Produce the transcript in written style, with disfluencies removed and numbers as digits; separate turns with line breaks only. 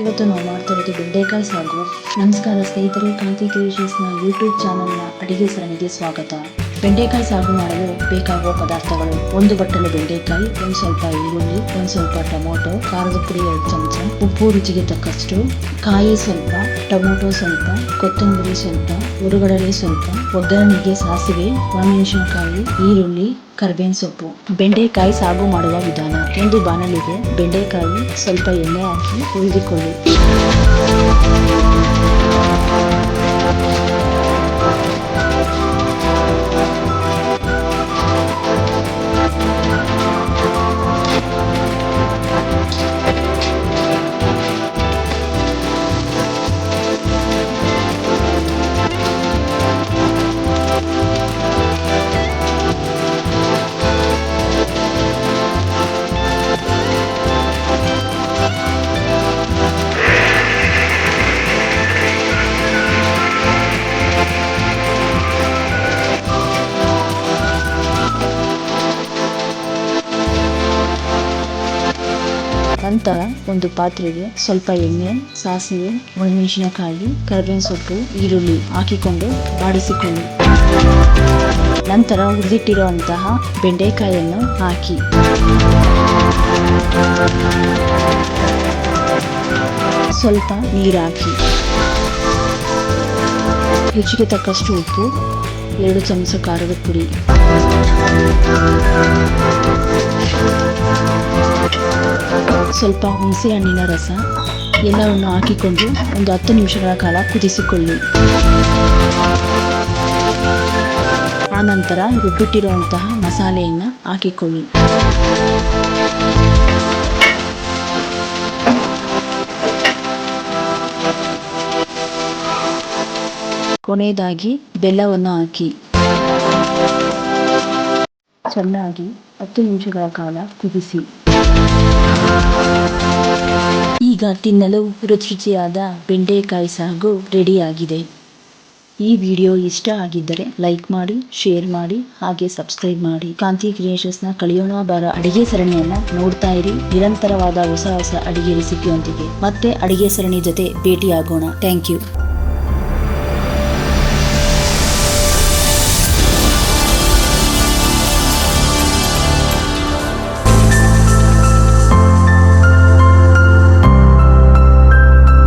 ಇವತ್ತು ನಾವು ಮಾಡ್ತಾ ಇರೋದು ಬೆಂಡೆಕಾಯಿ ಸಾಗು. ನಮಸ್ಕಾರ ಸ್ನೇಹಿತರೆ, ಕಾಂತಿ ಕ್ರಿಯೇಷನ್ಸ್ನ ಯೂಟ್ಯೂಬ್ ಚಾನಲ್ನ ಅಡಿಗೆ ಸರಣಿಗೆ ಸ್ವಾಗತ. ಬೆಂಡೆಕಾಯಿ ಸಾಗು ಮಾಡಲು ಬೇಕಾಗುವ ಪದಾರ್ಥಗಳು: ಒಂದು ಬಟ್ಟಲು ಬೆಂಡೆಕಾಯಿ, ಒಂದು ಸ್ವಲ್ಪ ಈರುಳ್ಳಿ, ಒಂದು ಸ್ವಲ್ಪ ಟೊಮೊಟೊ, ಖಾರದ ಪುಡಿ 2 ಚಮಚ, ಉಪ್ಪು ರುಚಿಗೆ ತಕ್ಕಷ್ಟು, ಕಾಯಿ ಸ್ವಲ್ಪ, ಟೊಮೊಟೊ ಸ್ವಲ್ಪ, ಕೊತ್ತಂಬರಿ ಸ್ವಲ್ಪ, ಹುರುಗಡಲೆ ಸ್ವಲ್ಪ, ಒಗ್ಗರಣೆಗೆ ಸಾಸಿವೆ, ಒಣಮೆಣಸಿನಕಾಯಿ, ಈರುಳ್ಳಿ, ಕರಿಬೇವಿನ ಸೊಪ್ಪು. ಬೆಂಡೆಕಾಯಿ ಸಾಗು ಮಾಡುವ ವಿಧಾನ: ಒಂದು ಬಾಣಲಿಗೆ ಬೆಂಡೆಕಾಯಿ ಸ್ವಲ್ಪ ಎಣ್ಣೆ ಹಾಕಿ ಹುರಿದುಕೊಳ್ಳಿ. ನಂತರ ಒಂದು ಪಾತ್ರೆಗೆ ಸ್ವಲ್ಪ ಎಣ್ಣೆ, ಸಾಸಿವೆ, ಒಣಮೆಣಸಿನಕಾಯಿ, ಕರಿಬೇವಿನ ಸೊಪ್ಪು, ಈರುಳ್ಳಿ ಹಾಕಿಕೊಂಡು ಬಾಡಿಸಿಕೊಳ್ಳಿ. ನಂತರ ಹುರಿದಿಟ್ಟಿರುವಂತಹ ಬೆಂಡೆಕಾಯಿಯನ್ನು ಹಾಕಿ ಸ್ವಲ್ಪ ನೀರು ಹಾಕಿ, ರುಚಿಗೆ ತಕ್ಕಷ್ಟು ಉಪ್ಪು, 2 ಚಮಚ ಖಾರದ ಪುಡಿ, ಸ್ವಲ್ಪ ಹುಣಸೆ ಹಣ್ಣಿನ ರಸ ಎಲ್ಲವನ್ನು ಹಾಕಿಕೊಂಡು ಒಂದು 10 ನಿಮಿಷಗಳ ಕಾಲ ಕುದಿಸಿಕೊಳ್ಳಿ. ಆನಂತರ ರುಬ್ಬಿಟ್ಟಿರುವಂತಹ ಮಸಾಲೆಯನ್ನು ಹಾಕಿಕೊಳ್ಳಿ. ಕೊನೆಯದಾಗಿ ಬೆಲ್ಲವನ್ನು ಹಾಕಿ ಚೆನ್ನಾಗಿ 10 ನಿಮಿಷಗಳ ಕಾಲ ಕುದಿಸಿ. ಈಗ ತಿನ್ನಲು ರುಚಿಯಾದ ಬೆಂಡೆಕಾಯಿ ಸಾಗು ರೆಡಿಯಾಗಿದೆ. ಈ ವಿಡಿಯೋ ಇಷ್ಟ ಆಗಿದ್ದರೆ ಲೈಕ್ ಮಾಡಿ, ಶೇರ್ ಮಾಡಿ, ಹಾಗೆ ಸಬ್ಸ್ಕ್ರೈಬ್ ಮಾಡಿ. ಕಾಂತಿ ಕ್ರಿಯೇಷನ್ಸ್ನ ಕಲಿಯೋಣ ಬಾರ ಅಡಿಗೆ ಸರಣಿಯನ್ನ ನೋಡ್ತಾ ಇರಿ. ನಿರಂತರವಾದ ಹೊಸ ಅಡಿಗೆ ರೆಸಿಪಿಯೊಂದಿಗೆ ಮತ್ತೆ ಅಡಿಗೆ ಸರಣಿ ಜೊತೆ ಭೇಟಿಯಾಗೋಣ. Thank you.